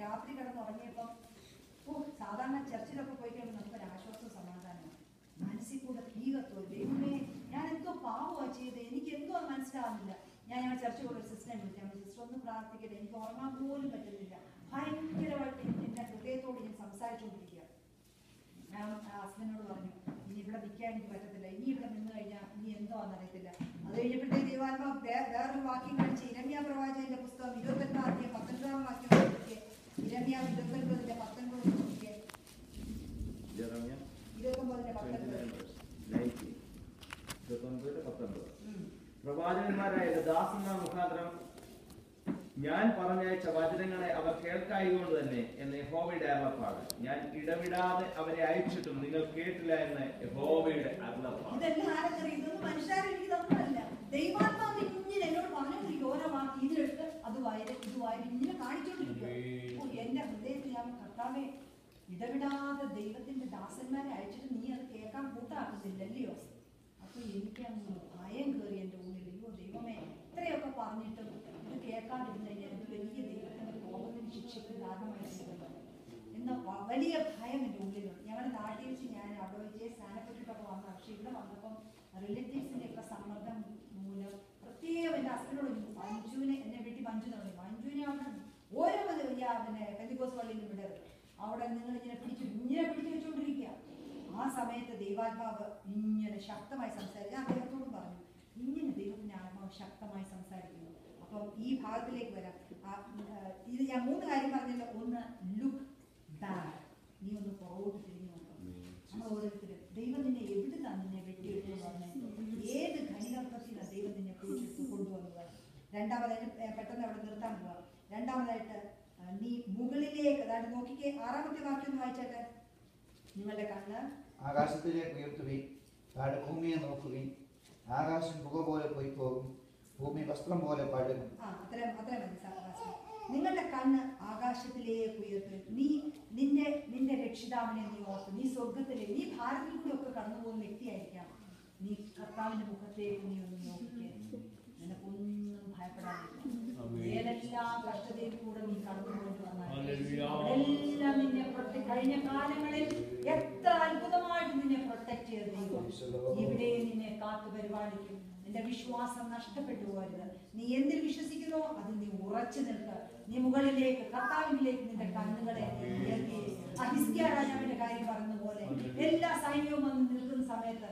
രാത്രി കിടന്നുറങ്ങിയപ്പം സാധാരണ ചർച്ചിലൊക്കെ പോയി കഴിയുമ്പോൾ നമുക്കൊരു ആശ്വാസവും സമാധാനമാണ്. മനസ്സിൽ കൂടെ തീ കത്തുമോ, ദൈവമേ ഞാൻ എന്തോ പാവമാണ് ചെയ്ത്, എനിക്ക് എന്തോ മനസ്സിലാവുന്നില്ല. ഞങ്ങൾ ചർച്ചിൽ കൂടെ ഒരു സിസ്റ്ററിനെ വിളിക്കാൻ, സിസ്റ്റർ ഒന്ന് പ്രാർത്ഥിക്കട്ടെ, എനിക്ക് ഉറങ്ങാൻ പോലും പറ്റുന്നില്ല. ഭയങ്കരമായിട്ട് എൻ്റെ ഹൃദയത്തോട് ഞാൻ സംസാരിച്ചുകൊണ്ടിരിക്കുക. ഞാൻ ഹസ്ബൻഡിനോട് പറഞ്ഞു, ഇനി ഇവിടെ നിൽക്കാൻ എനിക്ക് പറ്റത്തില്ല, ഇനി ഇവിടെ നിന്ന് കഴിഞ്ഞാൽ ഇനി എന്തോ ആണെന്നറിയത്തില്ല. അത് കഴിഞ്ഞപ്പോഴത്തേക്ക് ദൈവാത്മാവ് വേറൊരു വാക്യം കാണിച്ച് ഇരമ്യാ പ്രവാചകന്റെ പുസ്തകം 28-19 വാക്യം നോക്കിയേ. ഇരമ്യാ 29-19 നോക്കിയേ. 29-19 പ്രവാചകന്മാരായ ദാസന്മാർ മുഖാന്തരം ഞാൻ പറഞ്ഞയച്ച വചനങ്ങളെ അവർ കേൾക്കായതുകൊണ്ട് തന്നെ എന്ന് യഹോവയുടെ അരുളപ്പാട്. ഞാൻ ഇടവിടാതെ അവരെ അയച്ചിട്ടും നിങ്ങൾ കേട്ടില്ല എന്ന് യഹോവയുടെ അരുളപ്പാട്. ദൈവാത്മാവ് ഇങ്ങനെ എന്നോട് പറഞ്ഞുകൊണ്ടിരിക്കും, ഓരോ വാക്ക് ഇതിലെടുത്ത് അത് വായത് ഇങ്ങനെ കാണിച്ചോണ്ടിരിക്കും. എന്റെ ഹൃദയത്തിൽ ഞാൻ കർത്താവേ, ഇടവിടാതെ ദൈവത്തിന്റെ ദാസന്മാരെ അയച്ചിട്ട് നീ അത് കേൾക്കാൻ കൂട്ടാക്കുന്നില്ലല്ലയോ? അപ്പൊ എനിക്കങ്ങ് ഭയം കയറി എന്റെ ഉള്ളിൽ. അയ്യോ ദൈവമേ, ഇത്രയൊക്കെ പറഞ്ഞിട്ടും ഇത് കേൾക്കാതിരുന്ന എന്ത് വലിയ ദൈവത്തിന്റെ കോപത്തിന് ശിക്ഷയ്ക്ക് കാരണമായിട്ടുണ്ട് എന്ന വലിയ ഭയം എന്റെ ഉള്ളിലുണ്ട്. ഞങ്ങളുടെ നാട്ടിൽ വെച്ച് ഞാൻ അവിടെ വെച്ച് സ്ഥാനപ്പെട്ടിട്ടൊക്കെ വന്ന, പക്ഷെ ഇവിടെ വന്നപ്പം റിലേറ്റീവ്സിന്റെ ഒക്കെ സമ്മർദ്ദം മൂലം പ്രത്യേകം എന്റെ ഹസ്ബൻഡോട് മഞ്ജുവിനെ, എന്നെ വീട്ടിൽ മഞ്ജുവിനെ അവിടെ ഓരോ പിന്നെ പെന്തിക്കോസ് പള്ളിയിൽ വിടരുത്, അവിടെ നിങ്ങൾ ഇങ്ങനെ പിടിച്ചു വെച്ചുകൊണ്ടിരിക്കുക. ആ സമയത്ത് ദൈവാത്മാവ് ഇങ്ങനെ ശക്തമായി സംസാരിച്ചു. ഞാൻ അദ്ദേഹത്തോടും പറഞ്ഞു, ഇങ്ങനെ ദൈവത്തിന്റെ ആത്മാവ് ശക്തമായി സംസാരിക്കുന്നു. അപ്പം ഈ ഭാഗത്തിലേക്ക് വരാം. ഇത് ഞാൻ 3 കാര്യം പറഞ്ഞല്ലോ. ഒന്ന്, ലുക്ക് ബാക്ക്, നീ ഒന്ന് പുറകോട്ട് തിരിഞ്ഞു നോക്കാം. നമ്മൾ ഓരോരുത്തരും ദൈവം നിന്നെ എവിടുന്നാണ് നിന്നെ വെട്ടിയെടുത്തു പറഞ്ഞത്, ഏത് ഘനികർപ്പത്തിനാണ് ദൈവം നിന്നെ കുറിച്ചെടുത്ത് കൊണ്ടുവന്നത്. രണ്ടാമതായിട്ട് പെട്ടെന്ന് അവിടെ നിർത്താൻ പോവാം. രണ്ടാമതായിട്ട് നീ മുകളിലേക്ക്, അതായത് നോക്കിക്കേ, 6ാമത്തെ വാക്യം ഒന്ന് വായിച്ചാട്ടെ. നിങ്ങളുടെ കണ്ണ് ആകാശത്തിലേക്ക് ഉയർത്തുകയും താഴെ ഭൂമിയെ നോക്കുകയും, ആകാശം പുക പോലെ പോയി പോകും, ഭൂമി വസ്ത്രം പോലെ പഴകും. അത്രയും മതി സാവകാശം. നിങ്ങളുടെ കണ്ണ് ആകാശത്തിലേക്ക് ഉയർത്തുക. നീ നിന്റെ രക്ഷിതാവിനെ നീ ഓർത്ത്, നീ സ്വർഗത്തിലെ, നീ ഭാരതത്തിൽ കൂടെ ഒക്കെ കടന്നു പോകുന്ന വ്യക്തിയായിരിക്കാം. നീ കർത്താവിന്റെ മുഖത്തേക്ക് നീ ഒന്ന് നോക്കിക്കേ, നിനക്കൊന്നും ഭയപ്പെടാതില്ല. ഏതെല്ലാം കഷ്ടതയിൽ കൂടെ നീ കടന്നു പോയിട്ട് വന്നാലും നിന്നെ കഴിഞ്ഞ കാലങ്ങളിൽ എത്ര അത്ഭുതമായിട്ട് നിന്നെ പ്രൊട്ടക്ട് ചെയ്ത ദൈവം ഇവിടെ നിന്നെ കാത്തു പരിപാലിക്കും. നിന്റെ വിശ്വാസം നഷ്ടപ്പെട്ടു പോകരുത്. നീ എന്തിൽ വിശ്വസിക്കുന്നോ അതിൽ നീ ഉറച്ചു നിൽക്കുക. നീ മുകളിലേക്ക്, കർത്താവിലേക്ക് നിന്റെ കണ്ണുകളെ ഉയർത്തി. ഹിസ്കിയാ രാജാവിന്റെ കാര്യം പറഞ്ഞ പോലെ എല്ലാ സൈന്യവും വന്ന് നിൽക്കുന്ന സമയത്ത്